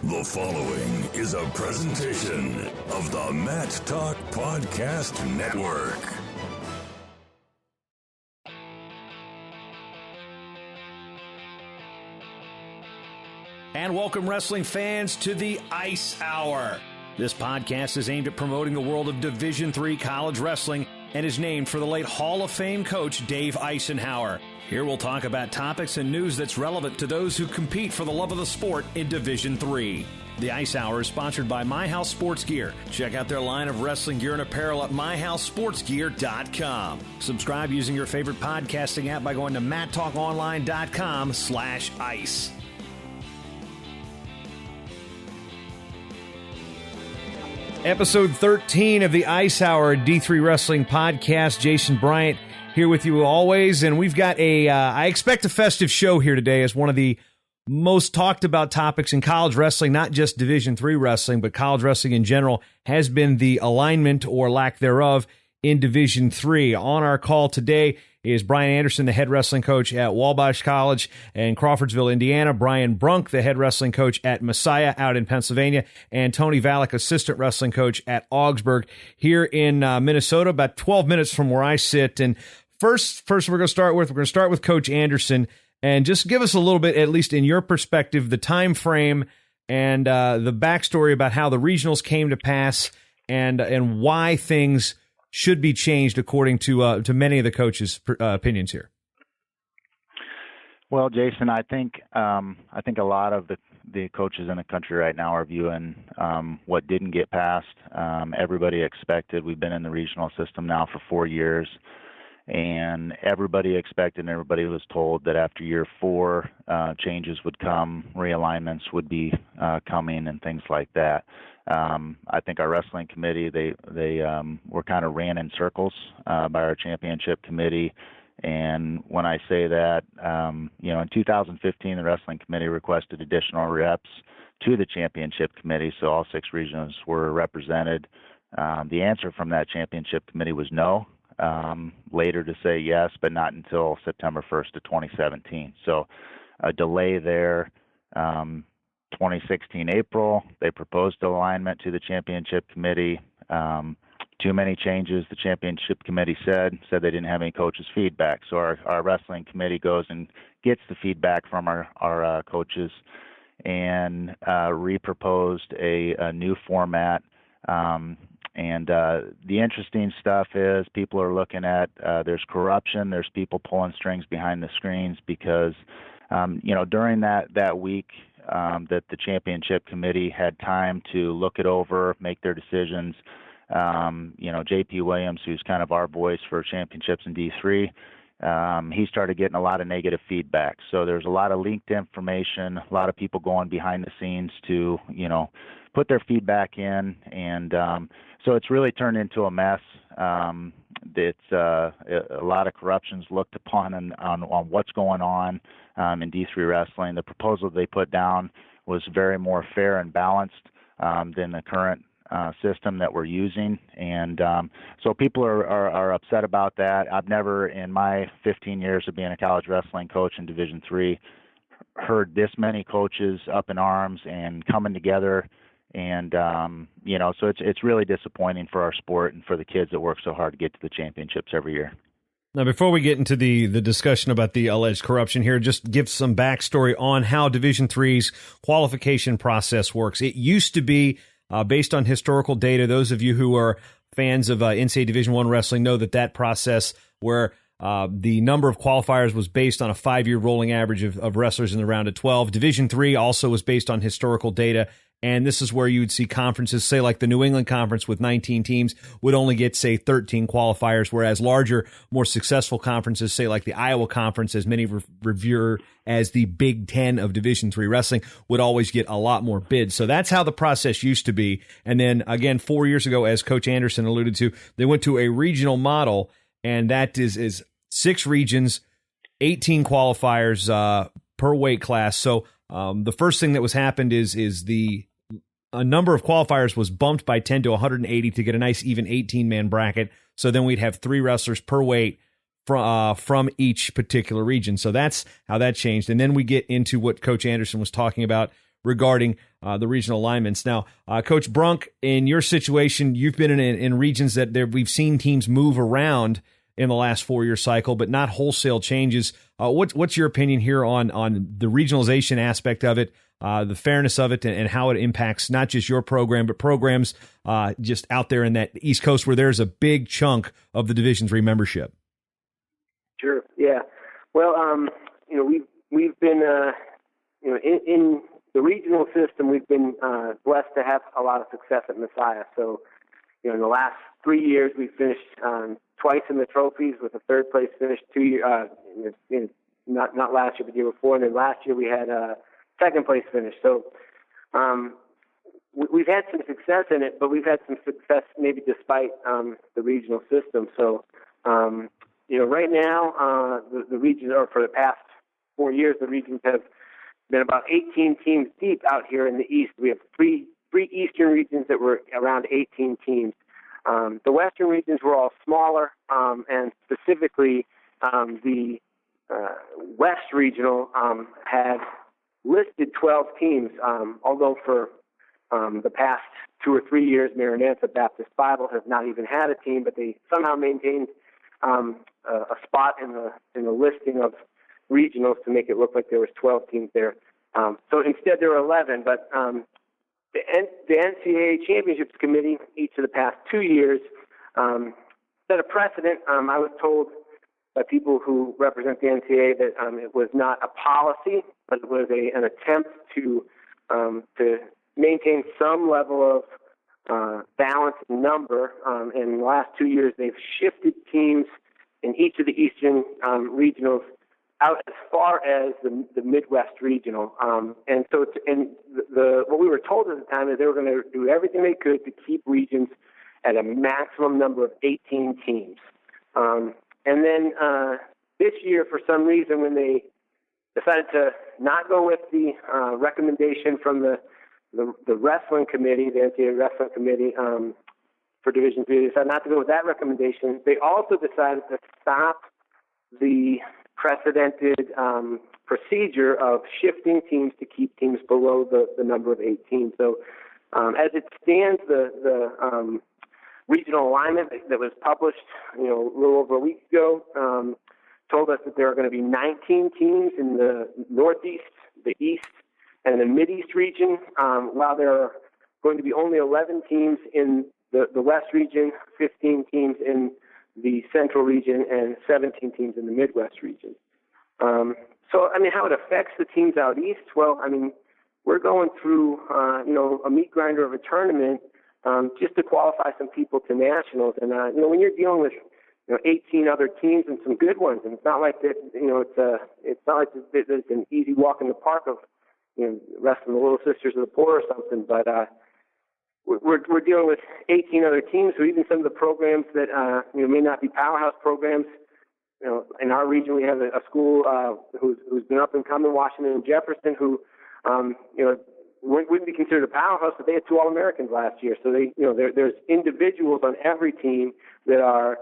The following is a presentation of the Mat Talk Podcast Network. And welcome, wrestling fans, to the ICE Hour. This podcast is aimed at promoting the world of Division III college wrestling and is named for the late Hall of Fame coach Dave Eisenhower. Here we'll talk about topics and news that's relevant to those who compete for the love of the sport in Division III. The ICE Hour is sponsored by My House Sports Gear. Check out their line of wrestling gear and apparel at myhousesportsgear.com. Subscribe using your favorite podcasting app by going to mattalkonline.com/ice. Episode 13 of the ICE Hour D3 Wrestling Podcast. Jason Bryant here with you always, and we've got I expect a festive show here today as one of the most talked about topics in college wrestling, not just Division III wrestling, but college wrestling in general, has been the alignment or lack thereof in Division III. On our call today is Bryan Anderson, the head wrestling coach at Wabash College in Crawfordsville, Indiana. Bryan Brunk, the head wrestling coach at Messiah out in Pennsylvania. And Tony Valek, assistant wrestling coach at Augsburg here in Minnesota, about 12 minutes from where I sit. And first we're going to start with Coach Anderson. And just give us a little bit, at least in your perspective, the time frame and the backstory about how the regionals came to pass and why things should be changed according to many of the coaches' opinions here. Well, Jason, I think a lot of the coaches in the country right now are viewing what didn't get passed. Everybody expected. We've been in the regional system now for 4 years, and everybody expected and everybody was told that after year 4, changes would come, realignments would be coming, and things like that. I think our wrestling committee, they were kind of ran in circles by our championship committee. And when I say that, in 2015, the wrestling committee requested additional reps to the championship committee, so all 6 regions were represented. The answer from that championship committee was no. Later to say yes, but not until September 1st of 2017. So a delay there. 2016 April, they proposed alignment to the championship committee. Too many changes, the championship committee said they didn't have any coaches' feedback. So our wrestling committee goes and gets the feedback from our coaches and re-proposed a new format. And the interesting stuff is people are looking at there's corruption, there's people pulling strings behind the screens because, during that week, that the championship committee had time to look it over, make their decisions. J.P. Williams, who's kind of our voice for championships in D3, he started getting a lot of negative feedback. So there's a lot of leaked information, a lot of people going behind the scenes to, put their feedback in. And so it's really turned into a mess. It's a lot of corruptions looked upon on what's going on in D3 wrestling. The proposal they put down was very more fair and balanced than the current system that we're using. And so people are upset about that. I've never, in my 15 years of being a college wrestling coach in Division III, heard this many coaches up in arms and coming together. And, so it's really disappointing for our sport and for the kids that work so hard to get to the championships every year. Now, before we get into the discussion about the alleged corruption here, just give some backstory on how Division III's qualification process works. It used to be based on historical data. Those of you who are fans of NCAA Division I wrestling know that process where the number of qualifiers was based on a 5-year rolling average of wrestlers in the round of 12. Division III also was based on historical data. And this is where you would see conferences, say like the New England Conference with 19 teams, would only get, say, 13 qualifiers, whereas larger, more successful conferences, say like the Iowa Conference, as many revere as the Big Ten of Division III wrestling, would always get a lot more bids. So that's how the process used to be. And then, again, 4 years ago, as Coach Anderson alluded to, they went to a regional model, and that is 6 regions, 18 qualifiers per weight class. So the first thing that was happened is a number of qualifiers was bumped by 10 to 180 to get a nice even 18-man bracket. So then we'd have 3 wrestlers per weight from each particular region. So that's how that changed. And then we get into what Coach Anderson was talking about regarding the regional alignments. Now, Coach Brunk, in your situation, you've been in regions that we've seen teams move around in the last 4-year cycle, but not wholesale changes. What's your opinion here on the regionalization aspect of it, the fairness of it, and how it impacts not just your program, but programs just out there in that East Coast where there's a big chunk of the Division III membership? Sure. Yeah. Well, we've been in the regional system. We've been blessed to have a lot of success at Messiah. So, in the last 3 years, we've finished twice in the trophies with a third place finish. 2 years, not last year, but the year before, and then last year we had a second place finish. So we've had some success in it, but we've had some success maybe despite the regional system. So right now the regions, or for the past 4 years, the regions have been about 18 teams deep out here in the East. We have three Eastern regions that were around 18 teams. The Western regions were all smaller, and specifically the West Regional had listed 12 teams, although for the past 2 or 3 years, Maranatha Baptist Bible has not even had a team, but they somehow maintained a spot in the listing of regionals to make it look like there was 12 teams there. So instead there were 11, but the NCAA Championships Committee, each of the past 2 years, set a precedent. I was told by people who represent the NCAA that it was not a policy, but it was an attempt to maintain some level of balance in number. And in the last 2 years, they've shifted teams in each of the Eastern regionals out as far as the Midwest Regional. And so what we were told at the time is they were going to do everything they could to keep regions at a maximum number of 18 teams. And then this year, for some reason, when they decided to not go with the recommendation from the wrestling committee, the NCAA wrestling committee for Division III, they decided not to go with that recommendation. They also decided to stop the precedented procedure of shifting teams to keep teams below the number of 18. So as it stands, the regional alignment that was published, a little over a week ago, told us that there are going to be 19 teams in the Northeast, the East, and the Mideast region, while there are going to be only 11 teams in the West region, 15 teams in the Central region, and 17 teams in the Midwest region. So, how it affects the teams out East, well, we're going through, a meat grinder of a tournament just to qualify some people to nationals. And, when you're dealing with 18 other teams and some good ones, and it's not like that, it's not like it's an easy walk in the park of, wrestling the Little Sisters of the Poor or something, but we're dealing with 18 other teams. So even some of the programs that may not be powerhouse programs, in our region we have a school who's been up and coming, Washington and Jefferson, who wouldn't be considered a powerhouse, but they had 2 All-Americans last year. So there's individuals on every team that are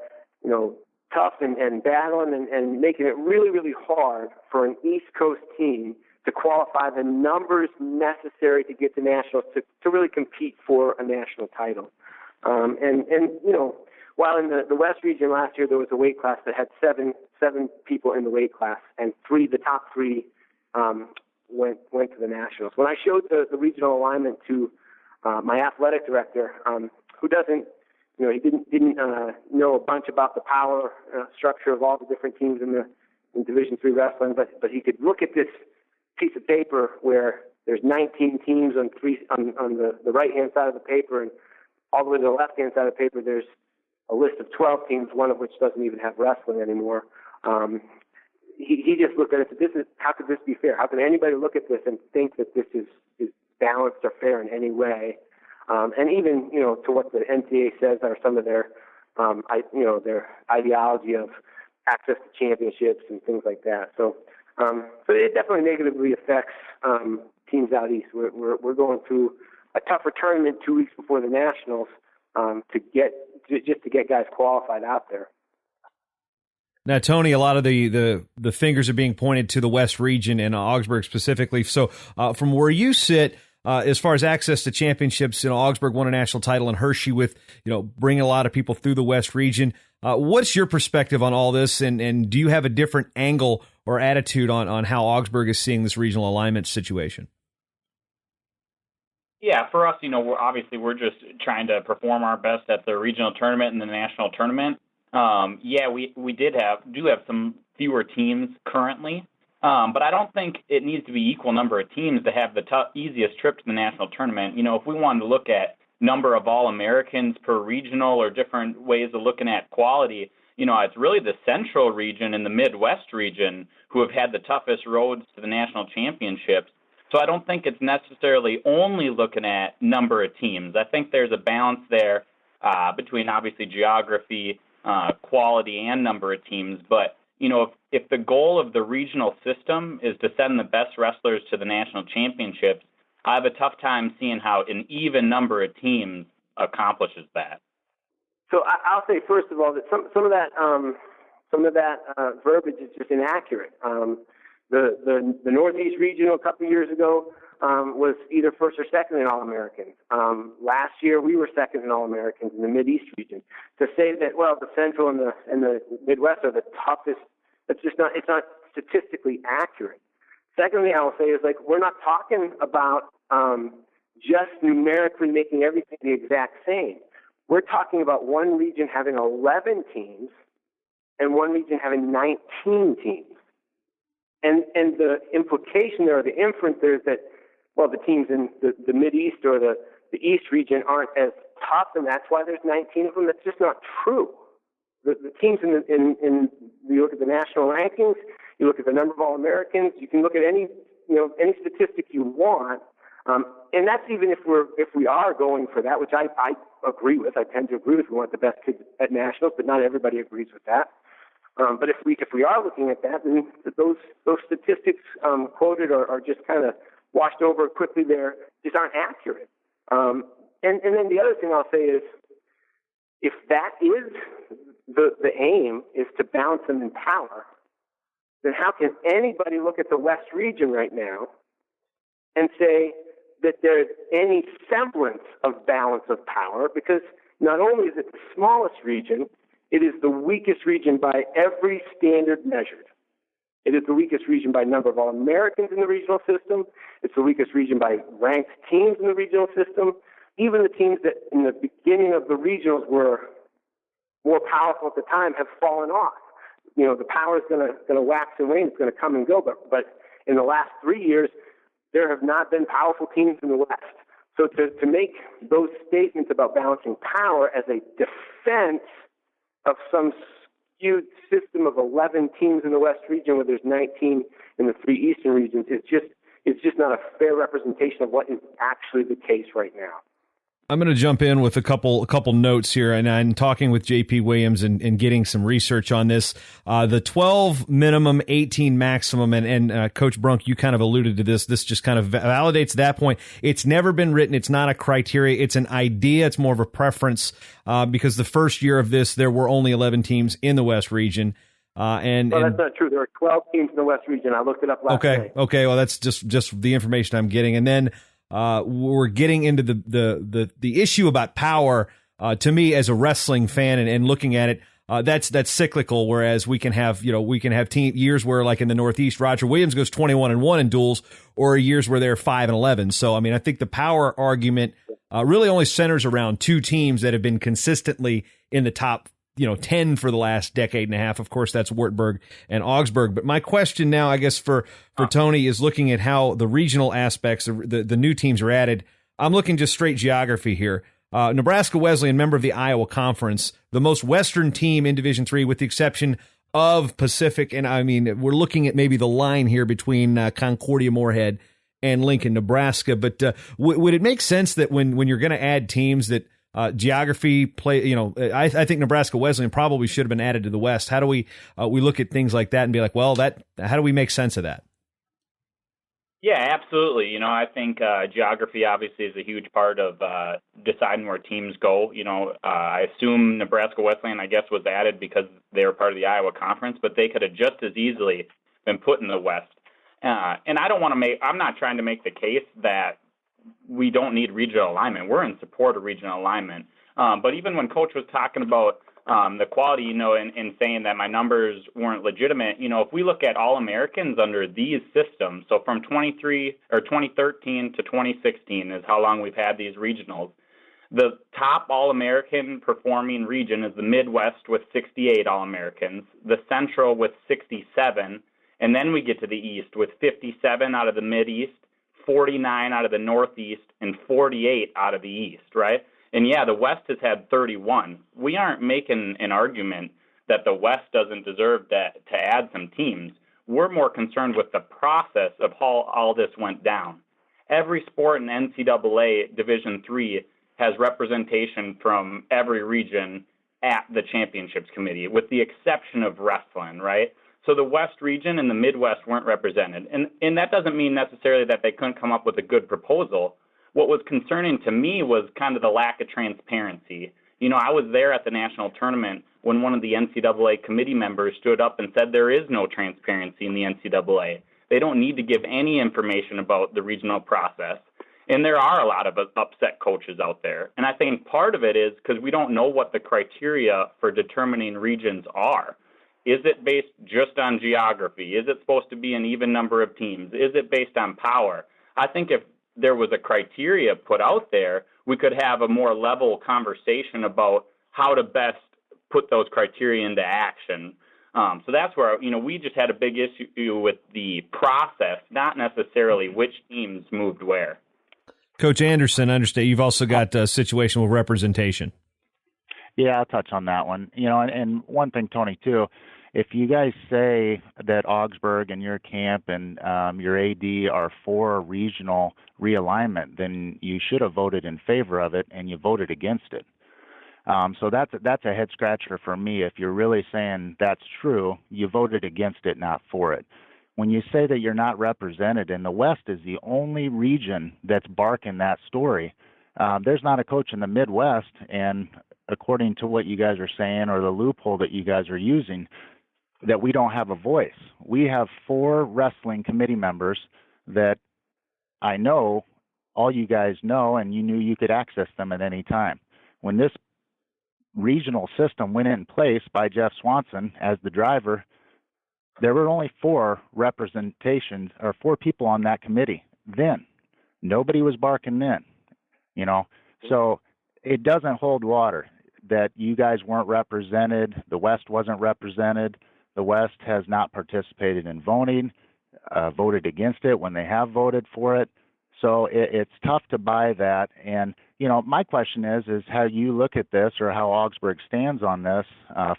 tough and battling and making it really, really hard for an East Coast team to qualify the numbers necessary to get to nationals to really compete for a national title. While in the West region last year there was a weight class that had seven people in the weight class, and the top three went to the nationals. When I showed the regional alignment to my athletic director, who doesn't, he didn't know a bunch about the power structure of all the different teams in Division III wrestling, but he could look at this piece of paper where there's 19 teams on the right-hand side of the paper, and all the way to the left-hand side of the paper there's a list of 12 teams, one of which doesn't even have wrestling anymore. He just looked at it and said, how could this be fair? How can anybody look at this and think that this is balanced or fair in any way? And even, to what the NCAA says are some of their ideology of access to championships and things like that. So it definitely negatively affects teams out East. We're going through a tougher tournament 2 weeks before the Nationals to get guys qualified out there. Now, Tony, a lot of the fingers are being pointed to the West region and Augsburg specifically. So from where you sit, as far as access to championships, Augsburg won a national title and Hershey with, bringing a lot of people through the West region. What's your perspective on all this? And do you have a different angle or attitude on how Augsburg is seeing this regional alignment situation? Yeah, for us, we're just trying to perform our best at the regional tournament and the national tournament. We do have some fewer teams currently, but I don't think it needs to be equal number of teams to have the easiest trip to the national tournament. If we wanted to look at number of All-Americans per regional or different ways of looking at quality, it's really the central region and the Midwest region who have had the toughest roads to the national championships. So I don't think it's necessarily only looking at number of teams. I think there's a balance there between obviously geography, quality, and number of teams. But, if the goal of the regional system is to send the best wrestlers to the national championships, I have a tough time seeing how an even number of teams accomplishes that. So I'll say, first of all, that some of that verbiage is just inaccurate. The Northeast region a couple of years ago was either first or second in All-Americans. Last year, we were second in All-Americans in the Mid-East region. To say that, the Central and the Midwest are the toughest, it's not statistically accurate. Secondly, I will say is we're not talking about just numerically making everything the exact same. We're talking about one region having 11 teams and one region having 19 teams. And the implication there, or the inference there, is that, the teams in the Mid-East or the East region aren't as tough, and that's why there's 19 of them. That's just not true. The teams in you look at the national rankings, you look at the number of All-Americans, you can look at any statistic you want, and that's even if we are going for that, which I agree with. I tend to agree with. We want the best kids at nationals, but not everybody agrees with that. But if we are looking at that, then those statistics quoted are just kind of washed over quickly. There just aren't accurate. And then the other thing I'll say is, if that is the aim, is to balance them in power, then how can anybody look at the West region right now and say that there's any semblance of balance of power? Because not only is it the smallest region, it is the weakest region by every standard measured. It is the weakest region by number of All-Americans in the regional system. It's the weakest region by ranked teams in the regional system. Even the teams that in the beginning of the regionals were more powerful at the time have fallen off. The power is going to wax and wane. It's going to come and go. But in the last 3 years, there have not been powerful teams in the West. So to make those statements about balancing power as a defense of some skewed system of 11 teams in the West region where there's 19 in the three Eastern regions, it's just not a fair representation of what is actually the case right now. I'm going to jump in with a couple notes here, and I'm talking with JP Williams and getting some research on this. The 12 minimum, 18 maximum, and Coach Brunk, you kind of alluded to this. This just kind of validates that point. It's never been written. It's not a criteria. It's an idea. It's more of a preference because the first year of this, there were only 11 teams in the West region. That's not true. There are 12 teams in the West region. I looked it up last night. Okay. Well, that's just the information I'm getting, and then. We're getting into the issue about power. To me, as a wrestling fan and looking at it, that's cyclical. Whereas we can have team years where, like in the Northeast, Roger Williams goes 21-1 in duels, or years where they're 5-11. So, I think the power argument really only centers around two teams that have been consistently in the top 10 for the last decade and a half. Of course, that's Wartburg and Augsburg. But my question now, I guess, for Tony is looking at how the regional aspects, the new teams are added. I'm looking just straight geography here. Nebraska Wesleyan, member of the Iowa Conference, the most Western team in Division III, with the exception of Pacific. And we're looking at maybe the line here between Concordia, Moorhead, and Lincoln, Nebraska. But would it make sense that when you're going to add teams that geography play, I think Nebraska Wesleyan probably should have been added to the West. How do we look at things like that and be like, how do we make sense of that? Yeah, absolutely. I think geography obviously is a huge part of deciding where teams go. I assume Nebraska Wesleyan, I guess, was added because they were part of the Iowa Conference, but they could have just as easily been put in the West. And I'm not trying to make the case that we don't need regional alignment. We're in support of regional alignment. But even when Coach was talking about the quality, and saying that my numbers weren't legitimate, if we look at All-Americans under these systems, so from 2013 to 2016 is how long we've had these regionals. The top All-American performing region is the Midwest with 68 All-Americans, the Central with 67, and then we get to the East with 57 out of the Mid-East, 49 out of the Northeast, and 48 out of the East, right? And yeah, the West has had 31. We aren't making an argument that the West doesn't deserve to add some teams. We're more concerned with the process of how all this went down. Every sport in NCAA Division III has representation from every region at the championships committee, with the exception of wrestling, right? So the West region and the Midwest weren't represented. And that doesn't mean necessarily that they couldn't come up with a good proposal. What was concerning to me was kind of the lack of transparency. I was there at the national tournament when one of the NCAA committee members stood up and said there is no transparency in the NCAA. They don't need to give any information about the regional process. And there are a lot of upset coaches out there. And I think part of it is because we don't know what the criteria for determining regions are. Is it based just on geography? Is it supposed to be an even number of teams? Is it based on power? I think if there was a criteria put out there, we could have a more level conversation about how to best put those criteria into action. So that's where, we just had a big issue with the process, not necessarily which teams moved where. Coach Anderson, I understand you've also got a situation with representation. Yeah, I'll touch on that one. And one thing, Tony, too, if you guys say that Augsburg and your camp and your AD are for regional realignment, then you should have voted in favor of it, and you voted against it. So that's a head scratcher for me. If you're really saying that's true, you voted against it, not for it. When you say that you're not represented, and the West is the only region that's barking that story, there's not a coach in the Midwest, and according to what you guys are saying or the loophole that you guys are using, that we don't have a voice. We have 4 wrestling committee members that I know all you guys know, and you knew you could access them at any time. When this regional system went in place by Jeff Swanson as the driver, there were only 4 representations or 4 people on that committee then. Nobody was barking then, So it doesn't hold water that you guys weren't represented. The West wasn't represented. The West has not participated in voting, voted against it when they have voted for it. So it's tough to buy that. And, my question is how you look at this, or how Augsburg stands on this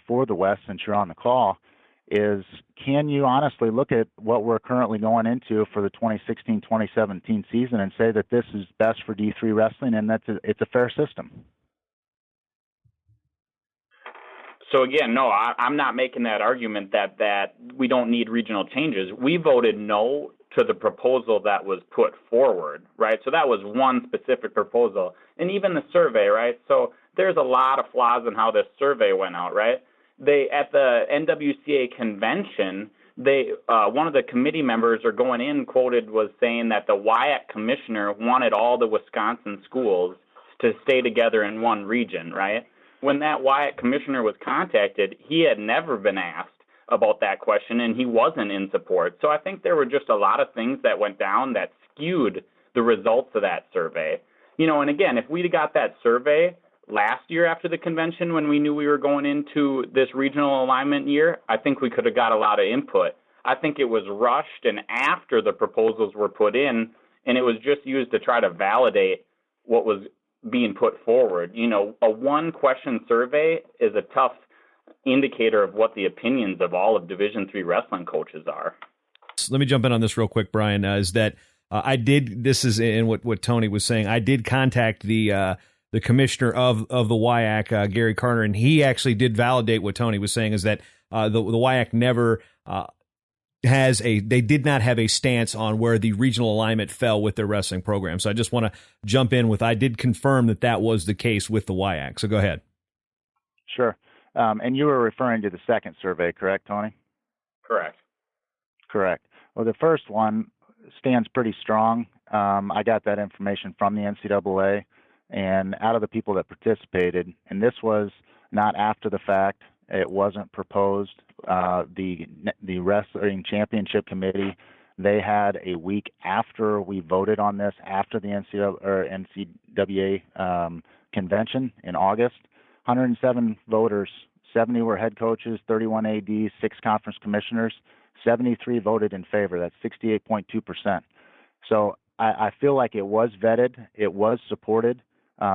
for the West, since you're on the call, is can you honestly look at what we're currently going into for the 2016-2017 season and say that this is best for D3 wrestling and it's a fair system? So again, no, I'm not making that argument that we don't need regional changes. We voted no to the proposal that was put forward, right? So that was one specific proposal. And even the survey, right? So there's a lot of flaws in how this survey went out, right? At the NWCA convention, one of the committee members quoted was saying that the WIAC commissioner wanted all the Wisconsin schools to stay together in one region, right? When that WIAC commissioner was contacted, he had never been asked about that question, and he wasn't in support. So I think there were just a lot of things that went down that skewed the results of that survey. And again, if we'd got that survey last year after the convention when we knew we were going into this regional alignment year, I think we could have got a lot of input. I think it was rushed and after the proposals were put in, and it was just used to try to validate what was being put forward. A one-question survey is a tough indicator of what the opinions of all of Division III wrestling coaches are. Let me jump in on this real quick, Bryan, is that this is in what Tony was saying, I did contact the commissioner of the WIAC, Gary Carter, and he actually did validate what Tony was saying, is that the WIAC never they did not have a stance on where the regional alignment fell with their wrestling program. So I just want to jump in with, I did confirm that was the case with the WIAC. So go ahead. Sure. And you were referring to the second survey, correct, Tony? Correct. Correct. Well, the first one stands pretty strong. I got that information from the NCAA, and out of the people that participated, and this was not after the fact, it wasn't proposed. The Wrestling Championship Committee, they had a week after we voted on this, after the NCAA convention in August, 107 voters, 70 were head coaches, 31 ADs, 6 conference commissioners, 73 voted in favor. That's 68.2%. So I feel like it was vetted, it was supported.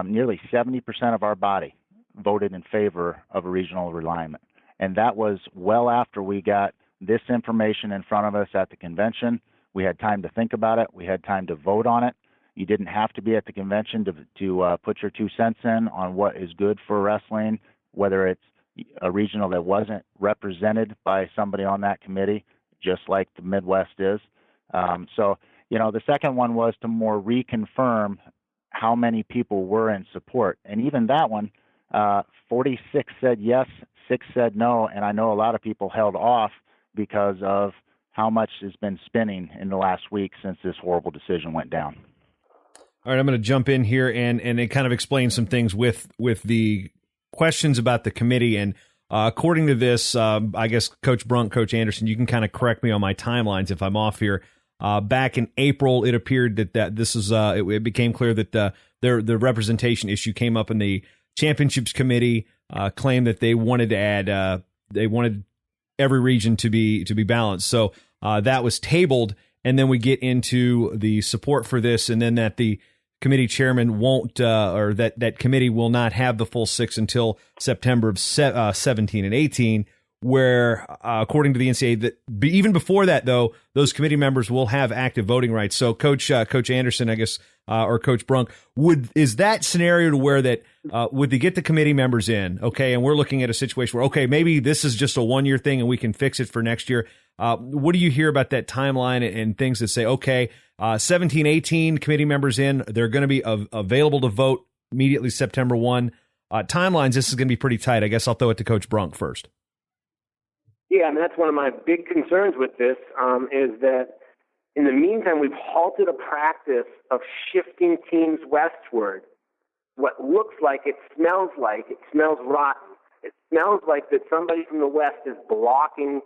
Nearly 70% of our body voted in favor of a regional realignment. And that was well after we got this information in front of us at the convention. We had time to think about it. We had time to vote on it. You didn't have to be at the convention to put your 2 cents in on what is good for wrestling, whether it's a regional that wasn't represented by somebody on that committee, just like the Midwest is. So, the second one was to more reconfirm how many people were in support. And even that one, 46 said yes, 6 said no, and I know a lot of people held off because of how much has been spinning in the last week since this horrible decision went down. All right, I'm going to jump in here and it kind of explain some things with the questions about the committee. And according to this, I guess Coach Brunk, Coach Anderson, you can kind of correct me on my timelines if I'm off here. Back in April, it appeared that this is it became clear that the representation issue came up in the championships committee. Claimed that they wanted to add they wanted every region to be balanced. So that was tabled, and then we get into the support for this, and then that the committee chairman won't or that committee will not have the full 6 until September of 17 and 18. Where, according to the NCAA, that even before that, though, those committee members will have active voting rights. So, Coach Anderson, I guess, or Coach Brunk, is that scenario to where that would they get the committee members in? Okay, and we're looking at a situation where, okay, maybe this is just a 1-year thing and we can fix it for next year. What do you hear about that timeline and things that say, okay, 17, 18 committee members in, they're going to be available to vote immediately September 1. Timelines, this is going to be pretty tight. I guess I'll throw it to Coach Brunk first. Yeah, that's one of my big concerns with this, is that in the meantime, we've halted a practice of shifting teams westward. What looks like, it smells rotten. It smells like that somebody from the West is blocking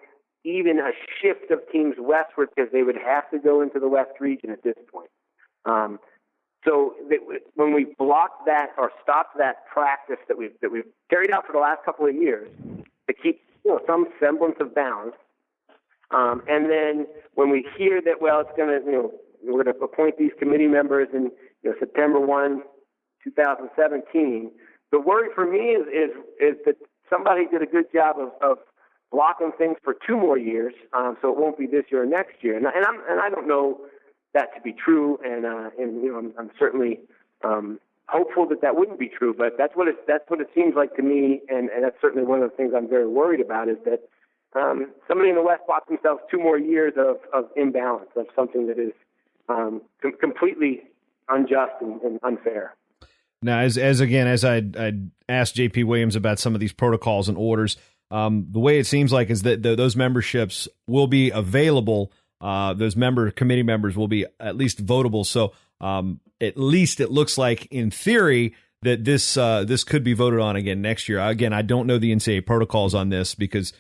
even a shift of teams westward because they would have to go into the West region at this point. So when we blocked that or stopped that practice that we've carried out for the last couple of years to keep some semblance of balance, and then when we hear that, well, it's going to, we're going to appoint these committee members in September 1, 2017. The worry for me is that somebody did a good job of blocking things for 2 more years, so it won't be this year or next year. And I don't know that to be true, and I'm certainly hopeful that wouldn't be true, but that's what it seems like to me, and that's certainly one of the things I'm very worried about, is that somebody in the West blocks themselves 2 more years of imbalance, of something that is completely unjust and unfair. Now, as I asked JP Williams about some of these protocols and orders, the way it seems like is that those memberships will be available. Those committee members will be at least votable. So at least it looks like, in theory, that this could be voted on again next year. Again, I don't know the NCAA protocols on this because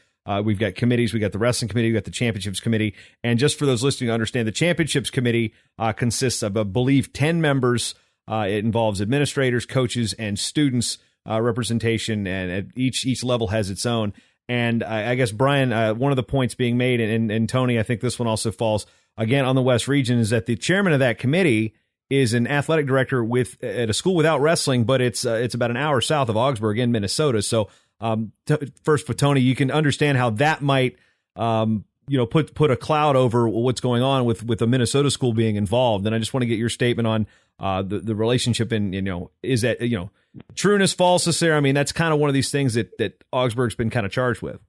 we've got committees. We got the wrestling committee, we got the championships committee, and just for those listening to understand, the championships committee consists of, I believe, 10 members. It involves administrators, coaches, and students representation, and at each level has its own. And I guess, Bryan, one of the points being made, and Tony, I think this one also falls again on the West region, is that the chairman of that committee is an athletic director at a school without wrestling, but it's about an hour south of Augsburg in Minnesota. So first for Tony, you can understand how that might put a cloud over what's going on with a Minnesota school being involved. And I just want to get your statement on the relationship, and is that trueness, falseness there? I mean, that's kind of one of these things that Augsburg's been kind of charged with.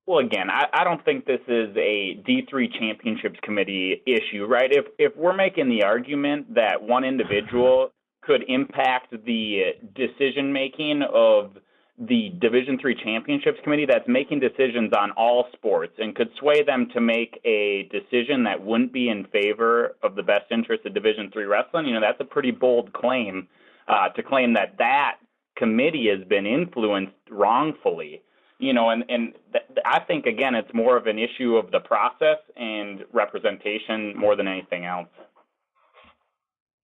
Well, again, I don't think this is a D3 Championships Committee issue, right? If we're making the argument that one individual could impact the decision-making of the Division III Championships Committee that's making decisions on all sports and could sway them to make a decision that wouldn't be in favor of the best interest of Division III wrestling, that's a pretty bold claim to claim that committee has been influenced wrongfully. I think, again, it's more of an issue of the process and representation more than anything else.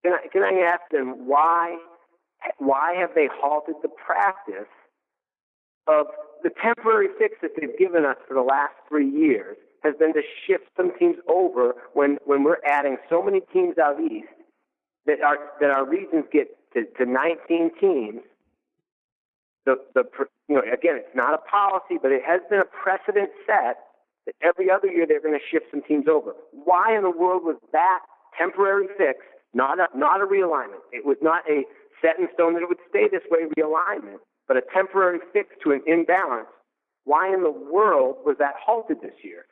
Can I ask them why have they halted the practice of the temporary fix that they've given us for the last 3 years has been to shift some teams over when we're adding so many teams out east that our regions get to 19 teams. Again, it's not a policy, but it has been a precedent set that every other year they're going to shift some teams over. Why in the world was that temporary fix not a realignment? It was not a set in stone that it would stay this way realignment, but a temporary fix to an imbalance. Why in the world was that halted this year?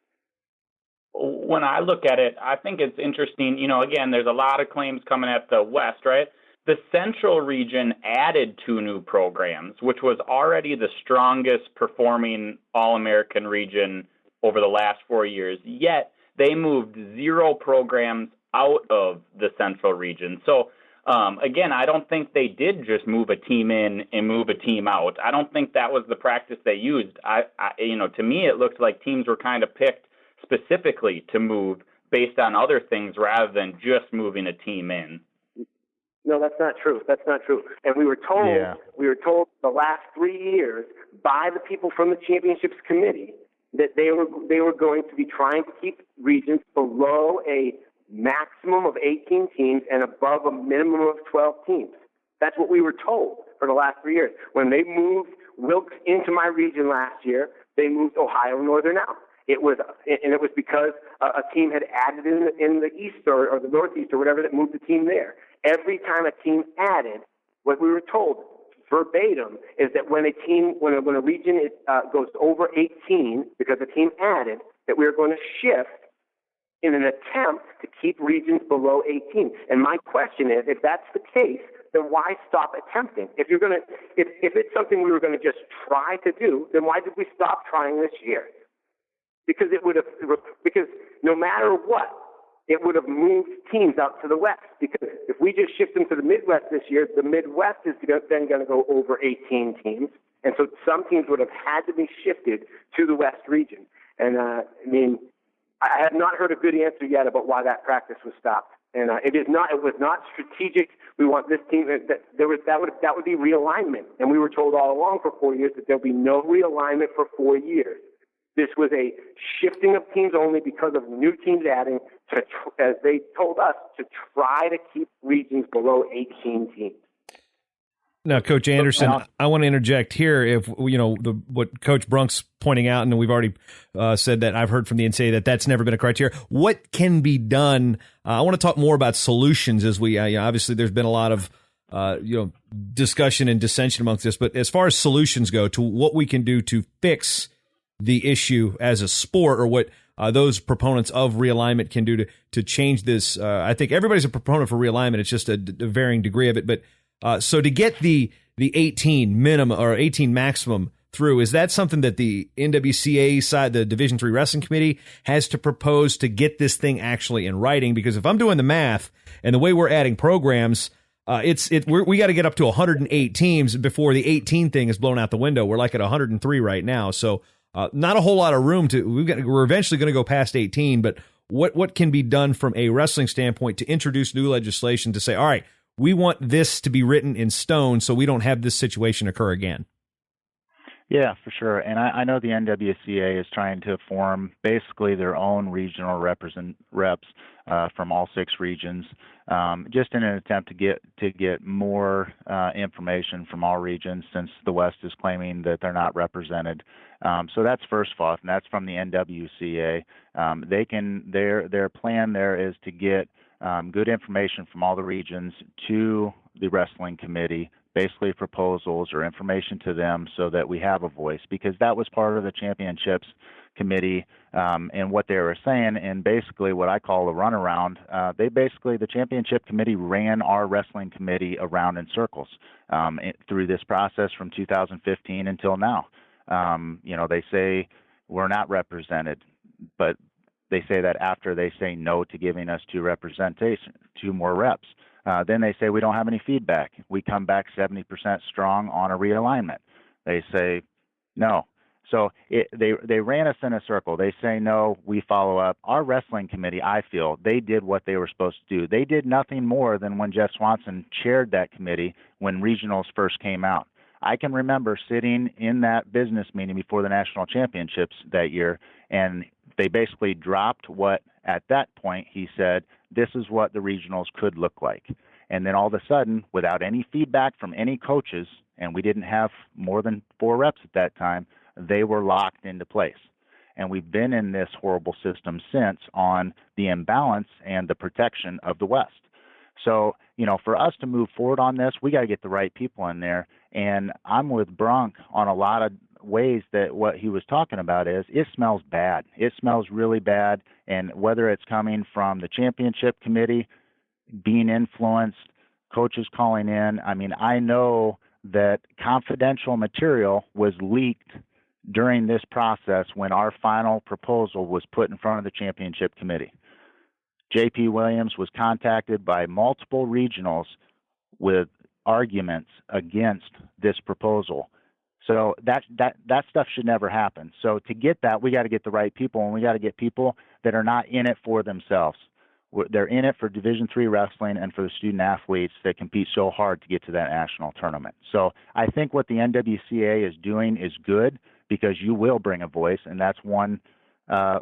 When I look at it, I think it's interesting. Again, there's a lot of claims coming at the West, right? The Central region added 2 new programs, which was already the strongest performing All-American region over the last 4 years, yet they moved 0 programs out of the Central region. So, again, I don't think they did just move a team in and move a team out. I don't think that was the practice they used. To me, it looked like teams were kind of picked specifically to move based on other things rather than just moving a team in. No, that's not true. That's not true. And we were told the last 3 years by the people from the Championships Committee that they were going to be trying to keep regions below a maximum of 18 teams and above a minimum of 12 teams. That's what we were told for the last 3 years. When they moved Wilkes into my region last year, they moved Ohio Northern out. It was because a team had added in the east or the northeast or whatever that moved the team there. Every time a team added, what we were told verbatim is that when a region goes over 18 because a team added, that we are going to shift in an attempt to keep regions below 18. And my question is, if that's the case, then why stop attempting? If it's something we were going to just try to do, then why did we stop trying this year? Because no matter what, it would have moved teams out to the West. Because if we just shift them to the Midwest this year, the Midwest is then going to go over 18 teams. And so some teams would have had to be shifted to the West region. And, I have not heard a good answer yet about why that practice was stopped. And it was not strategic. We want this team that would be realignment. And we were told all along for 4 years that there'll be no realignment for 4 years. This was a shifting of teams only because of new teams adding, as they told us, to try to keep regions below 18 teams. Now, Coach Anderson, I want to interject here. If what Coach Brunk's pointing out, and we've already said that I've heard from the NCAA that's never been a criteria. What can be done? I want to talk more about solutions as we obviously there's been a lot of discussion and dissension amongst this, but as far as solutions go to what we can do to fix the issue as a sport, or what those proponents of realignment can do to change this. I think everybody's a proponent for realignment. It's just a varying degree of it. But so to get the 18 minimum or 18 maximum through, is that something that the NWCA side, the Division III Wrestling Committee, has to propose to get this thing actually in writing? Because if I'm doing the math and the way we're adding programs, we got to get up to 108 teams before the 18 thing is blown out the window. We're like at 103 right now. So not a whole lot of room we're eventually going to go past 18, but what can be done from a wrestling standpoint to introduce new legislation to say, all right, we want this to be written in stone so we don't have this situation occur again? Yeah, for sure. And I know the NWCA is trying to form basically their own regional reps from all 6 regions, just in an attempt to get more information from all regions, since the West is claiming that they're not represented. So that's first off, and that's from the NWCA. Their plan there is to get good information from all the regions to the wrestling committee basically proposals or information to them so that we have a voice, because that was part of the championships committee and what they were saying. And basically what I call a runaround, the championship committee ran our wrestling committee around in circles through this process from 2015 until now. They say we're not represented, but they say that after they say no to giving us two more reps. Then they say we don't have any feedback. We come back 70% strong on a realignment. They say no. So they ran us in a circle. They say no, we follow up. Our wrestling committee, I feel, they did what they were supposed to do. They did nothing more than when Jeff Swanson chaired that committee when regionals first came out. I can remember sitting in that business meeting before the national championships that year, and they basically dropped what, at that point, he said, this is what the regionals could look like. And then all of a sudden, without any feedback from any coaches, and we didn't have more than 4 reps at that time, they were locked into place. And we've been in this horrible system since on the imbalance and the protection of the West. So, for us to move forward on this, we got to get the right people in there. And I'm with Brunk on a lot of ways that what he was talking about is it smells bad. It smells really bad. And whether it's coming from the championship committee, being influenced, coaches calling in, I know that confidential material was leaked during this process when our final proposal was put in front of the championship committee. J.P. Williams was contacted by multiple regionals with arguments against this proposal. So that stuff should never happen. So to get that, we got to get the right people, and we got to get people that are not in it for themselves. They're in it for Division III wrestling and for the student athletes that compete so hard to get to that national tournament. So I think what the NWCA is doing is good, because you will bring a voice, and that's one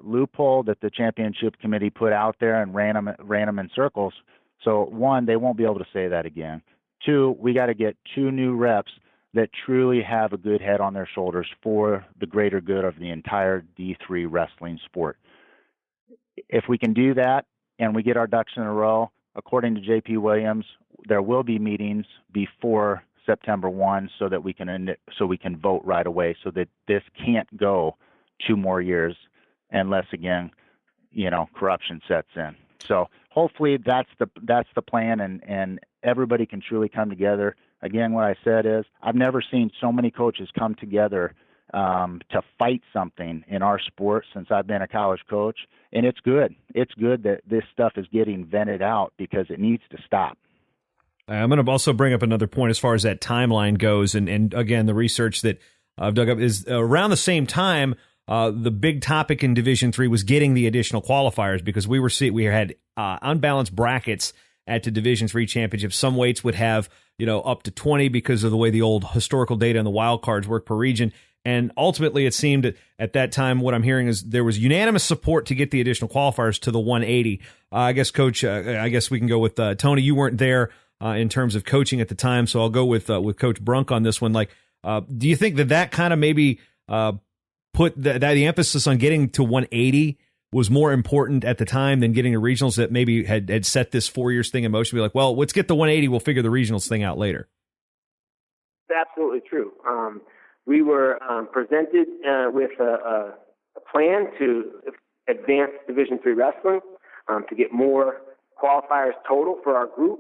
loophole that the championship committee put out there and ran them in circles. So 1, they won't be able to say that again. 2, we got to get 2 new reps that truly have a good head on their shoulders for the greater good of the entire D3 wrestling sport. If we can do that and we get our ducks in a row, according to J.P. Williams, there will be meetings before September 1 so that we can vote right away, so that this can't go 2 more years unless, again, corruption sets in. So hopefully that's the plan, and everybody can truly come together. Again, what I said is I've never seen so many coaches come together to fight something in our sport since I've been a college coach, and it's good. It's good that this stuff is getting vented out, because it needs to stop. I'm going to also bring up another point as far as that timeline goes, and again, the research that I've dug up is around the same time. The big topic in Division III was getting the additional qualifiers, because we had unbalanced brackets at the Division III championship. Some weights would have up to 20 because of the way the old historical data and the wild cards work per region. And ultimately, it seemed at that time, what I'm hearing is there was unanimous support to get the additional qualifiers to the 180. I guess, Coach, I guess we can go with Tony. You weren't there in terms of coaching at the time, so I'll go with Coach Brunk on this one. Do you think that kind of maybe put the emphasis on getting to 180 was more important at the time than getting the regionals, that maybe had set this 4 years thing in motion? Be like, well, let's get the 180. We'll figure the regionals thing out later. It's absolutely true. We were presented with a plan to advance Division III wrestling, to get more qualifiers total for our group,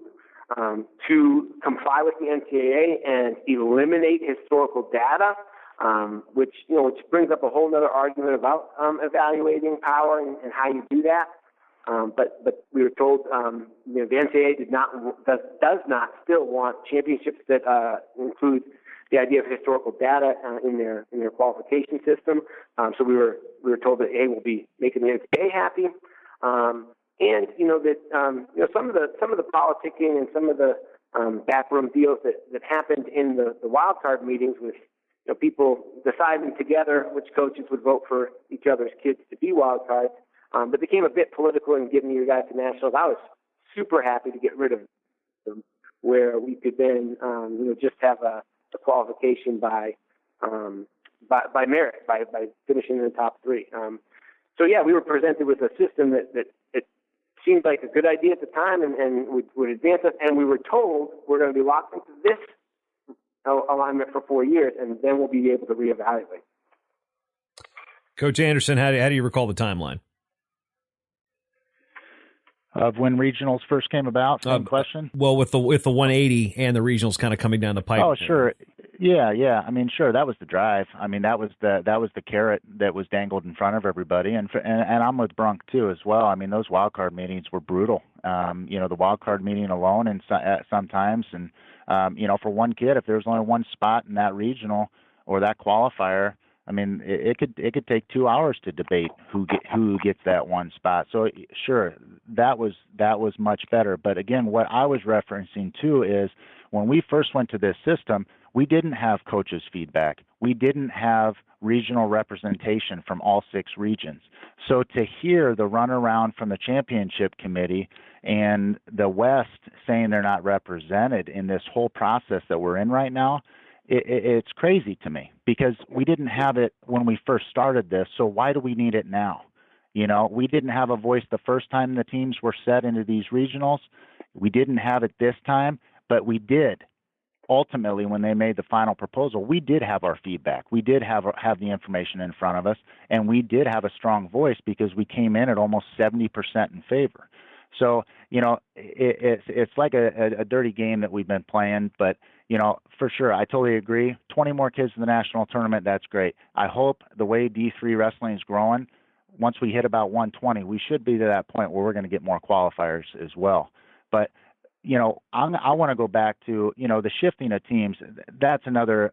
to comply with the NCAA and eliminate historical data, which brings up a whole other argument about evaluating power and how you do that. But we were told the NCAA does not still want championships that include the idea of historical data in their qualification system. So we were told that we'll be making the NCAA happy, and that some of the politicking and some of the backroom deals that happened in the wild card meetings with people deciding together which coaches would vote for each other's kids to be wild cards, but became a bit political in getting you guys to nationals. I was super happy to get rid of them, where we could then just have a qualification by merit, by finishing in the top 3. So yeah, we were presented with a system that it seemed like a good idea at the time and would advance us, and we were told we're going to be locked into this alignment for 4 years, and then we'll be able to reevaluate. Coach Anderson, how do you recall the timeline of when regionals first came about? Same question. Well, with the 180 and the regionals kind of coming down the pipe. Oh, sure. Yeah. I mean, sure. That was the drive. I mean, that was the carrot that was dangled in front of everybody. And I'm with Brunk too as well. I mean, those wild card meetings were brutal. The wild card meeting alone, and sometimes, and for one kid, if there's only one spot in that regional or that qualifier, I mean, it could take 2 hours to debate who gets that one spot. So sure, that was much better. But again, what I was referencing too is when we first went to this system, we didn't have coaches' feedback. We didn't have regional representation from all 6 regions. So to hear the runaround from the championship committee and the West saying they're not represented in this whole process that we're in right now, it's crazy to me, because we didn't have it when we first started this. So why do we need it now? We didn't have a voice the first time the teams were set into these regionals. We didn't have it this time, but we did. Ultimately, when they made the final proposal, we did have our feedback. We did have the information in front of us, and we did have a strong voice because we came in at almost 70% in favor. So, it's like a dirty game that we've been playing, but, for sure, I totally agree. 20 more kids in the national tournament, that's great. I hope the way D3 wrestling is growing, once we hit about 120, we should be to that point where we're going to get more qualifiers as well. But, I want to go back to, the shifting of teams. That's another,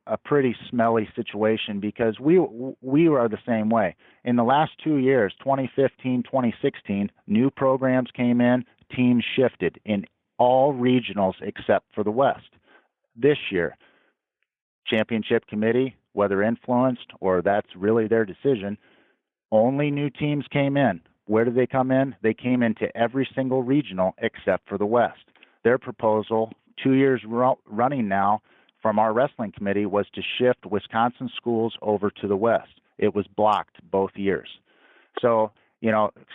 a pretty smelly situation, because we are the same way. In the last 2 years, 2015, 2016, new programs came in, teams shifted in all regionals except for the West. This year, championship committee, whether influenced or that's really their decision, only new teams came in. Where did they come in? They came into every single regional except for the West. Their proposal, 2 years running now, from our wrestling committee was to shift Wisconsin schools over to the West. It was blocked both years. So,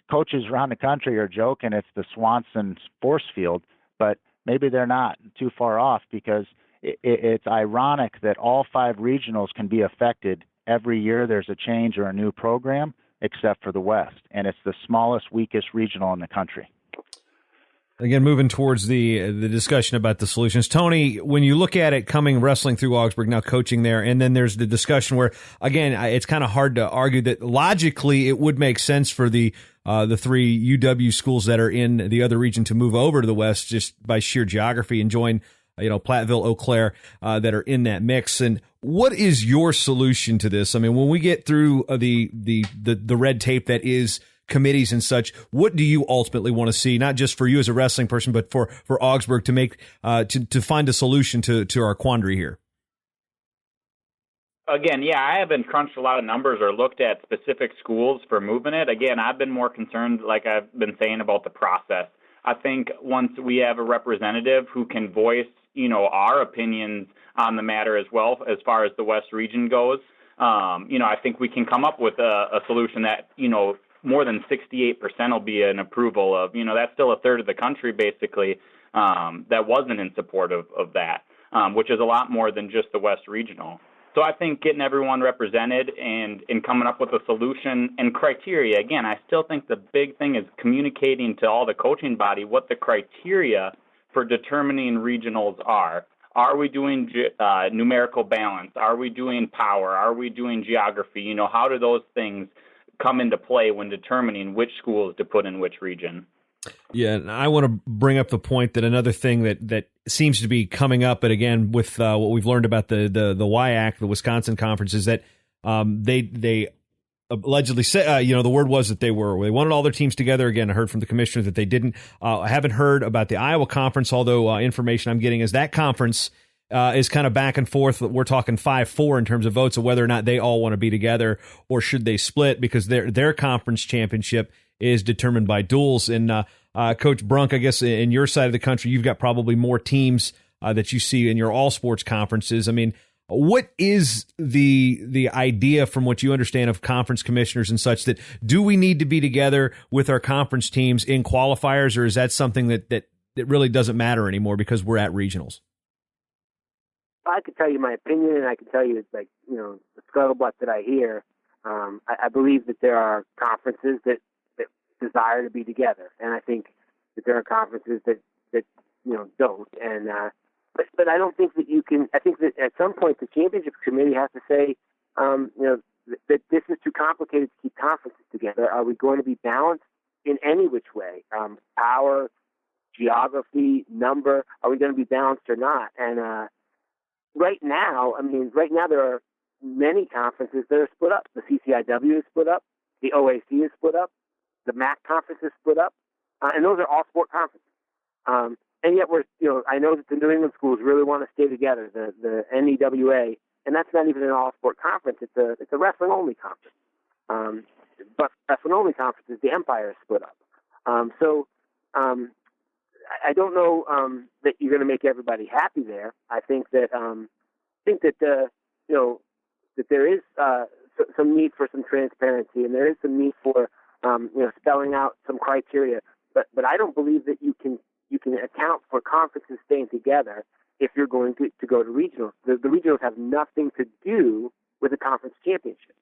coaches around the country are joking it's the Swanson force field, but maybe they're not too far off, because it's ironic that all 5 regionals can be affected every year. There's a change or a new program, except for the West, and it's the smallest, weakest regional in the country. Again, moving towards the discussion about the solutions. Tony, when you look at it coming wrestling through Augsburg, now coaching there, and then there's the discussion where, again, it's kind of hard to argue that logically it would make sense for the 3 UW schools that are in the other region to move over to the West just by sheer geography and join Platteville, Eau Claire, that are in that mix. And what is your solution to this? I mean, when we get through the red tape that is committees and such, what do you ultimately want to see, not just for you as a wrestling person, but for Augsburg to make to find a solution to our quandary here? Again, yeah, I haven't crunched a lot of numbers or looked at specific schools for moving it. Again, I've been more concerned, like I've been saying, about the process. I think once we have a representative who can voice, our opinions on the matter as well, as far as the West region goes, I think we can come up with a solution that, more than 68% will be an approval of. That's still a third of the country, basically, that wasn't in support of that, which is a lot more than just the West regional. So I think getting everyone represented and coming up with a solution and criteria. Again, I still think the big thing is communicating to all the coaching body what the criteria for determining regionals are. Are we doing numerical balance? Are we doing power? Are we doing geography? How do those things come into play when determining which schools to put in which region? Yeah, and I want to bring up the point that another thing that seems to be coming up, but again, with what we've learned about the WIAC, the Wisconsin Conference, is that they allegedly said, the word was that they wanted all their teams together. Again, I heard from the commissioner that they didn't. I haven't heard about the Iowa Conference, although information I'm getting is that conference is kind of back and forth. We're talking 5-4 in terms of votes of whether or not they all want to be together or should they split, because their conference championship is determined by duels. And Coach Brunk, I guess in your side of the country, you've got probably more teams that you see in your all sports conferences. I mean, what is the idea, from what you understand, of conference commissioners and such, that do we need to be together with our conference teams in qualifiers, or is that something that really doesn't matter anymore because we're at regionals? I could tell you my opinion, and I could tell you, like, the scuttlebutt that I hear, I believe that there are conferences that desire to be together, and I think that there are conferences that don't. And but I don't think that you can. I think that at some point the championship committee has to say, that this is too complicated to keep conferences together. Are we going to be balanced in any which way? Power, geography, number. Are we going to be balanced or not? And right now there are many conferences that are split up. The CCIW is split up. The OAC is split up. The MAC conference is split up. And those are all sport conferences. And yet I know that the New England schools really want to stay together, the NEWA, and that's not even an all-sport conference. It's a wrestling-only conference. But wrestling-only conferences, the Empire is split up. I don't know that you're going to make everybody happy there. I think that that there is some need for some transparency, and there is some need for spelling out some criteria. But I don't believe that you can account for conferences staying together if you're going to go to regionals. The regionals have nothing to do with the conference championship.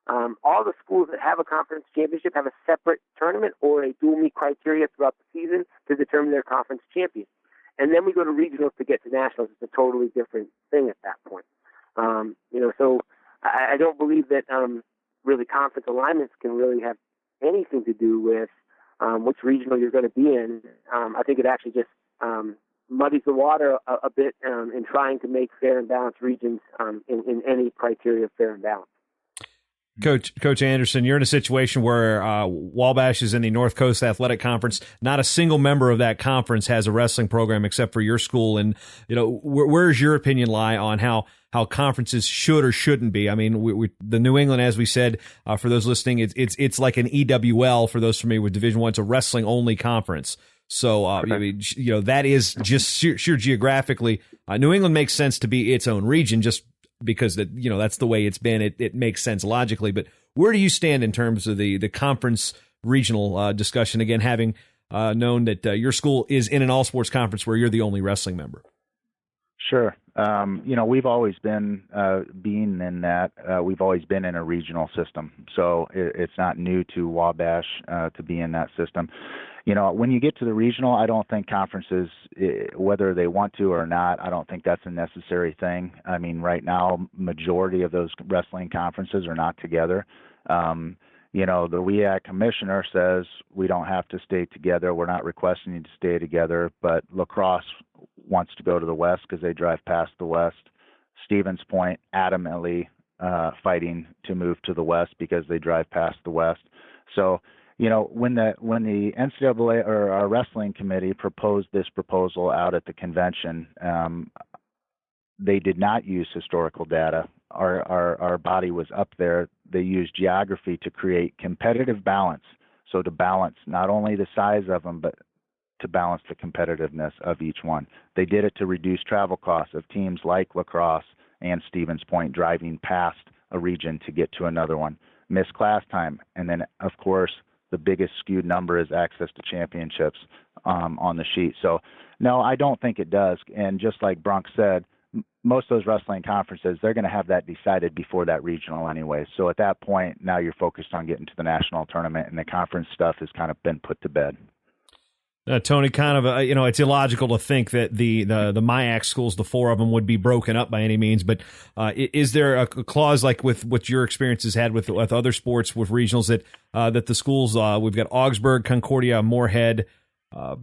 All the schools that have a conference championship have a separate tournament or a dual meet criteria throughout the season to determine their conference champion. And then we go to regionals to get to nationals. It's a totally different thing at that point. So I don't believe that really conference alignments can really have anything to do with which regional you're going to be in. I think it actually just muddies the water a bit in trying to make fair and balanced regions in any criteria of fair and balanced. Coach Anderson, you're in a situation where Wabash is in the North Coast Athletic Conference. Not a single member of that conference has a wrestling program except for your school. And where does your opinion lie on how conferences should or shouldn't be? I mean, the New England, as we said, for those listening, it's like an EWL for those familiar with Division I. It's a wrestling only conference. So that is just sheer geographically. New England makes sense to be its own region just because that's the way it's been. It makes sense logically. But where do you stand in terms of the conference regional discussion? Again, having known that your school is in an all sports conference where you're the only wrestling member. Sure. We've always been being in that. We've always been in a regional system, so it's not new to Wabash to be in that system. When you get to the regional, I don't think conferences, whether they want to or not, I don't think that's a necessary thing. I mean, right now, majority of those wrestling conferences are not together. The WEAC commissioner says we don't have to stay together. We're not requesting you to stay together, but lacrosse wants to go to the West because they drive past the West. Stevens Point adamantly fighting to move to the West because they drive past the West. So, when the NCAA or our wrestling committee proposed this proposal out at the convention, they did not use historical data. Our body was up there. They used geography to create competitive balance. So to balance not only the size of them, but to balance the competitiveness of each one. They did it to reduce travel costs of teams like lacrosse and Stevens Point driving past a region to get to another one. Missed class time. And then, of course, the biggest skewed number is access to championships on the sheet. So, no, I don't think it does. And just like Brunk said, most of those wrestling conferences, they're going to have that decided before that regional anyway. So at that point, now you're focused on getting to the national tournament, and the conference stuff has kind of been put to bed. Tony, kind of, it's illogical to think that the MIAC schools, the four of them, would be broken up by any means. But is there a clause like with what your experience has had with other sports, with regionals, that the schools, we've got Augsburg, Concordia, Moorhead,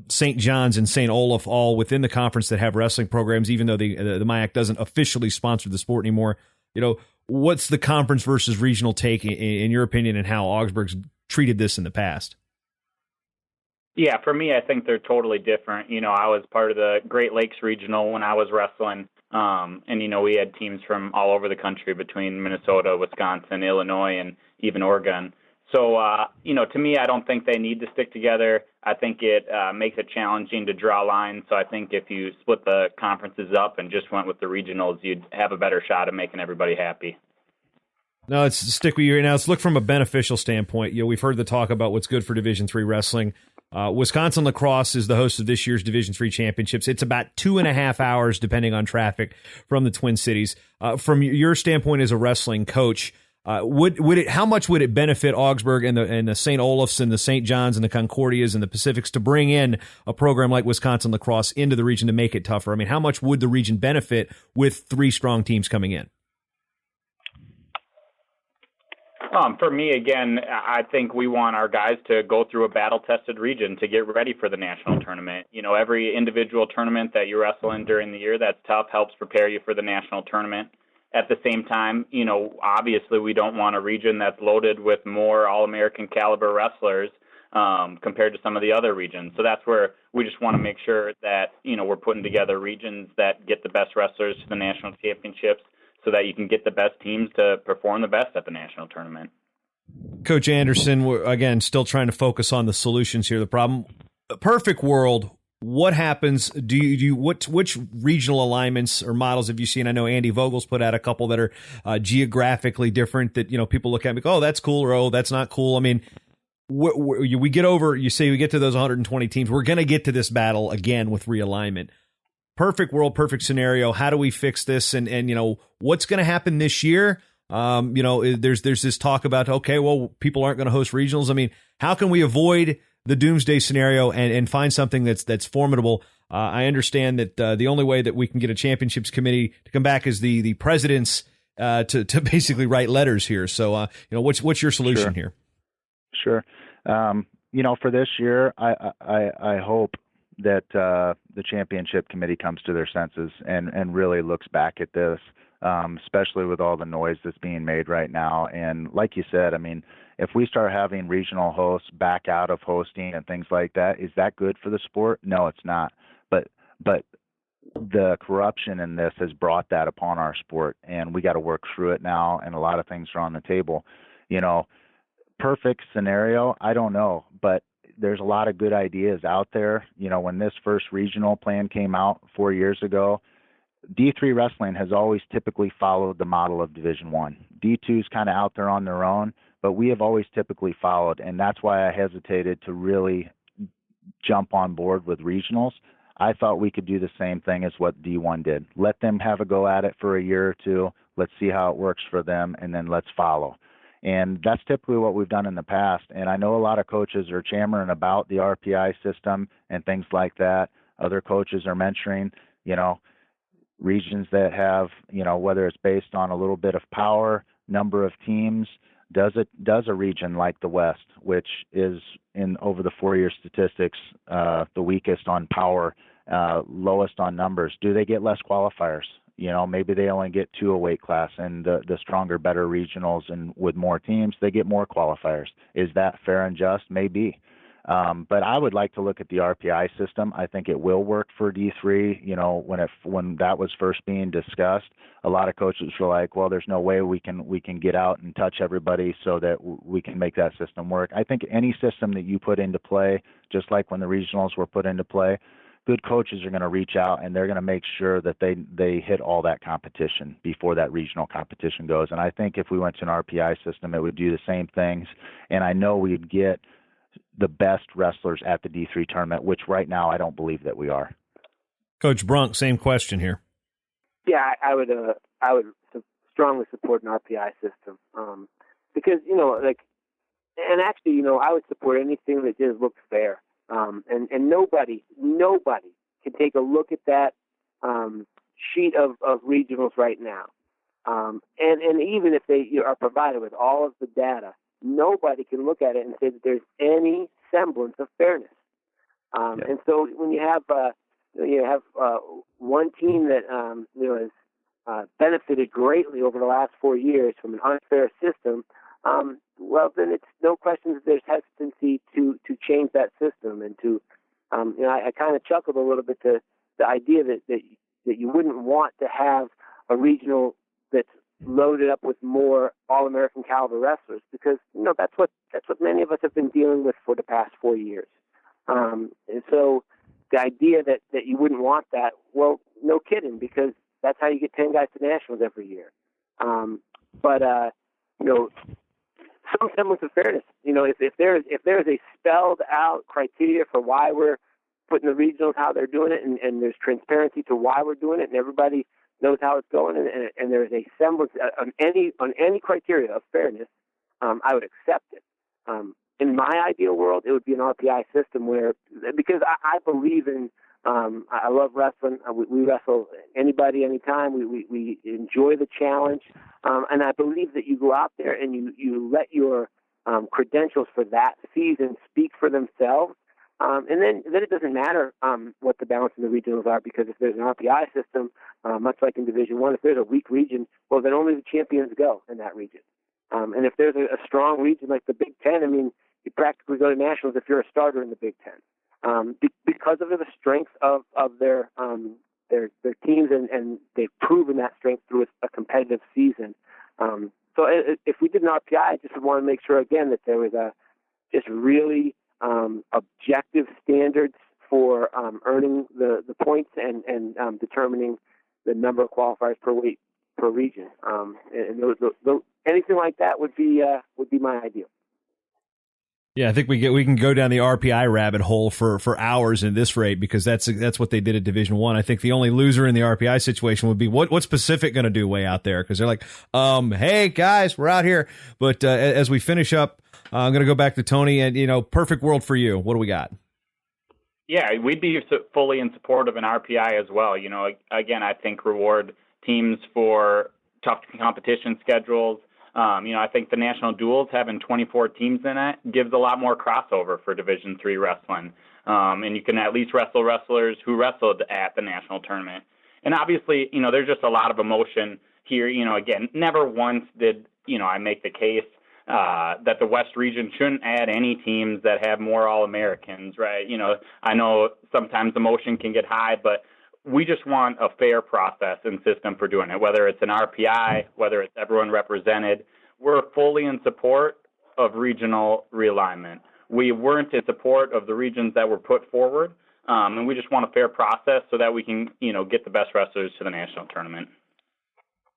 St. John's, and St. Olaf, all within the conference that have wrestling programs, even though the MIAC doesn't officially sponsor the sport anymore. What's the conference versus regional take, in your opinion, and how Augsburg's treated this in the past? Yeah, for me, I think they're totally different. I was part of the Great Lakes Regional when I was wrestling. And, we had teams from all over the country between Minnesota, Wisconsin, Illinois, and even Oregon. So, to me, I don't think they need to stick together. I think it makes it challenging to draw lines. So I think if you split the conferences up and just went with the regionals, you'd have a better shot at making everybody happy. No, let's stick with you right now. Let's look from a beneficial standpoint. We've heard the talk about what's good for Division III wrestling. Wisconsin Lacrosse is the host of this year's Division III championships. It's about 2.5 hours, depending on traffic, from the Twin Cities. From your standpoint as a wrestling coach, how much would it benefit Augsburg and the St. Olafs and the St. John's and the Concordias and the Pacifics to bring in a program like Wisconsin Lacrosse into the region to make it tougher? I mean, how much would the region benefit with 3 strong teams coming in? For me, again, I think we want our guys to go through a battle-tested region to get ready for the national tournament. You know, every individual tournament that you wrestle in during the year that's tough helps prepare you for the national tournament. At the same time, you know, obviously we don't want a region that's loaded with more All-American caliber wrestlers compared to some of the other regions. So that's where we just want to make sure that, you know, we're putting together regions that get the best wrestlers to the national championships, so that you can get the best teams to perform the best at the national tournament. Coach Anderson, we're, again, still trying to focus on the solutions here. The problem, perfect world, what happens? Which regional alignments or models have you seen? I know Andy Vogel's put out a couple that are geographically different that, you know, people look at and go, oh, that's cool, or oh, that's not cool. I mean, we get over, you say we get to those 120 teams. We're going to get to this battle again with realignment. Perfect world, perfect scenario. How do we fix this? And you know, what's going to happen this year? You know, there's this talk about, okay, well, people aren't going to host regionals. I mean, how can we avoid the doomsday scenario and find something that's formidable? I understand that the only way that we can get a championships committee to come back is the presidents to basically write letters here. So, you know, what's your solution here? Sure. You know, for this year, I hope that the championship committee comes to their senses and really looks back at this, especially with all the noise that's being made right now. And like you said, I mean, if we start having regional hosts back out of hosting and things like that, is that good for the sport? No, it's not. But the corruption in this has brought that upon our sport, and we got to work through it now, and a lot of things are on the table. You know, perfect scenario, I don't know, but there's a lot of good ideas out there. You know, when this first regional plan came out 4 years ago, D3 wrestling has always typically followed the model of Division I. D2 is kind of out there on their own, but we have always typically followed, and that's why I hesitated to really jump on board with regionals. I thought we could do the same thing as what D1 did. Let them have a go at it for a year or two. Let's see how it works for them, and then let's follow. And that's typically what we've done in the past. And I know a lot of coaches are chammering about the RPI system and things like that. Other coaches are mentioning, you know, regions that have, you know, whether it's based on a little bit of power, number of teams, does a region like the West, which is in over the 4-year statistics, the weakest on power, lowest on numbers. Do they get less qualifiers? You know, maybe they only get 2 a weight class, and the stronger, better regionals and with more teams, they get more qualifiers. Is that fair and just? Maybe. But I would like to look at the RPI system. I think it will work for D3. You know, when that was first being discussed, a lot of coaches were like, well, there's no way we can get out and touch everybody so that we can make that system work. I think any system that you put into play, just like when the regionals were put into play, good coaches are going to reach out and they're going to make sure that they hit all that competition before that regional competition goes. And I think if we went to an RPI system, it would do the same things. And I know we'd get the best wrestlers at the D3 tournament, which right now I don't believe that we are. Coach Brunk, same question here. Yeah, I would strongly support an RPI system because, you know, like, and actually, you know, I would support anything that just looks fair. And nobody can take a look at that sheet of regionals right now. And even if they are provided with all of the data, nobody can look at it and say that there's any semblance of fairness. And so when you have one team that you know has benefited greatly over the last 4 years from an unfair system, well, then it's no question that there's hesitancy to change that system and to, you know, I kind of chuckled a little bit to the idea that you wouldn't want to have a regional that's loaded up with more All-American caliber wrestlers because, you know, that's what many of us have been dealing with for the past 4 years. And so the idea that you wouldn't want that, well, no kidding, because that's how you get 10 guys to nationals every year. But you know, some semblance of fairness. If there's a spelled out criteria for why we're putting the regionals how they're doing it, and there's transparency to why we're doing it, and everybody knows how it's going, and there's a semblance on any criteria of fairness, I would accept it. In my ideal world, it would be an RPI system because I believe in, I love wrestling. We wrestle anybody, anytime. We enjoy the challenge. And I believe that you go out there and you let your credentials for that season speak for themselves. And then it doesn't matter what the balance in the regionals are, because if there's an RPI system, much like in Division I, if there's a weak region, well, then only the champions go in that region. And if there's a strong region like the Big Ten, I mean, you practically go to nationals if you're a starter in the Big Ten, because of the strength of their teams, and they've proven that strength through a competitive season. So if we did an RPI, I just would want to make sure again that there was just really objective standards for earning the points and determining the number of qualifiers per region. And anything like that would be my ideal. Yeah, I think we can go down the RPI rabbit hole for hours in this rate, because that's what they did at Division I. I think the only loser in the RPI situation would be what's Pacific going to do way out there, because they're like, hey guys, we're out here. But as we finish up, I'm going to go back to Tony, and perfect world for you. What do we got? Yeah, we'd be fully in support of an RPI as well. Again, I think reward teams for tough competition schedules. I think the national duels having 24 teams in it gives a lot more crossover for Division III wrestling. And you can at least wrestle wrestlers who wrestled at the national tournament. And obviously, there's just a lot of emotion here. Again, never once did, I make the case that the West region shouldn't add any teams that have more All-Americans, right? I know sometimes emotion can get high, but we just want a fair process and system for doing it, whether it's an RPI, whether it's everyone represented. We're fully in support of regional realignment. We weren't in support of the regions that were put forward, and we just want a fair process so that we can, get the best wrestlers to the national tournament.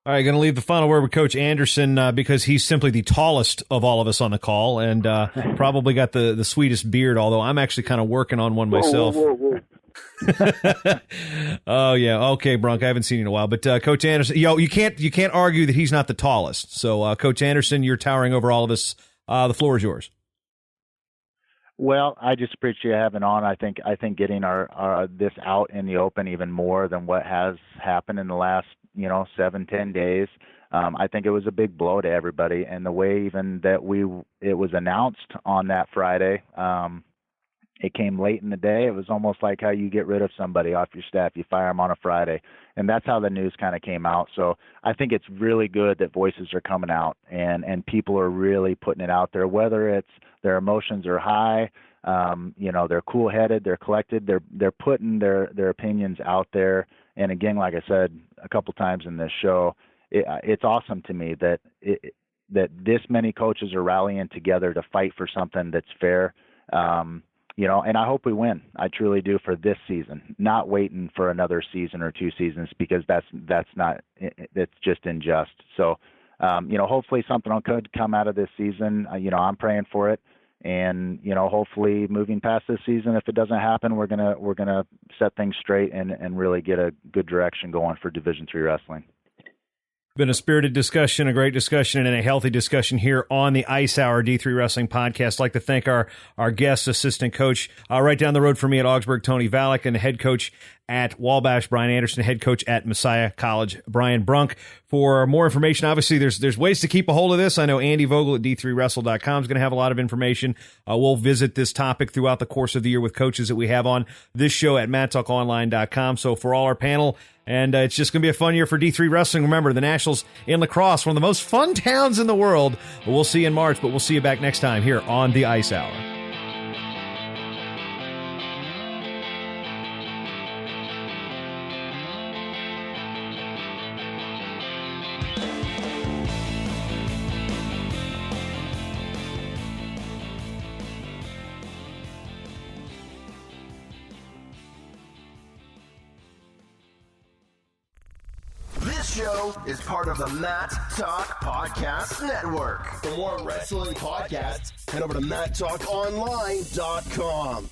All right, going to leave the final word with Coach Anderson because he's simply the tallest of all of us on the call, and probably got the sweetest beard, although I'm actually kind of working on one myself. Whoa. Oh yeah, okay, Brunk. I haven't seen you in a while, but Coach Anderson, you can't argue that he's not the tallest. So, Coach Anderson, you're towering over all of us. The floor is yours. Well, I just appreciate having on. I think getting our this out in the open even more than what has happened in the last 7-10 days. I think it was a big blow to everybody, and the way even that it was announced on that Friday. It came late in the day. It was almost like how you get rid of somebody off your staff. You fire them on a Friday. And that's how the news kind of came out. So I think it's really good that voices are coming out and people are really putting it out there, whether it's their emotions are high, they're cool-headed, they're collected, they're putting their opinions out there. And again, like I said a couple times in this show, it's awesome to me that this many coaches are rallying together to fight for something that's fair. And I hope we win. I truly do, for this season, not waiting for another season or 2 seasons, because that's just unjust. So, hopefully something could come out of this season. I'm praying for it. And, hopefully moving past this season, if it doesn't happen, we're going to set things straight and really get a good direction going for Division III wrestling. Been a spirited discussion, a great discussion, and a healthy discussion here on the Ice Hour D3 Wrestling Podcast. I'd like to thank our guest assistant coach right down the road from me at Augsburg, Tony Valek, and the head coach at Wabash, Bryan Anderson, head coach at Messiah College, Bryan Brunk. For more information, obviously, there's ways to keep a hold of this. I know Andy Vogel at D3Wrestle.com is going to have a lot of information. We'll visit this topic throughout the course of the year with coaches that we have on this show at MadTalkOnline.com. So for all our panel, and it's just going to be a fun year for D3 Wrestling. Remember, the Nationals in La Crosse, one of the most fun towns in the world. We'll see you in March, but we'll see you back next time here on the Ice Hour. show is part of the Matt Talk Podcast Network. For more wrestling podcasts, head over to MattTalkOnline.com.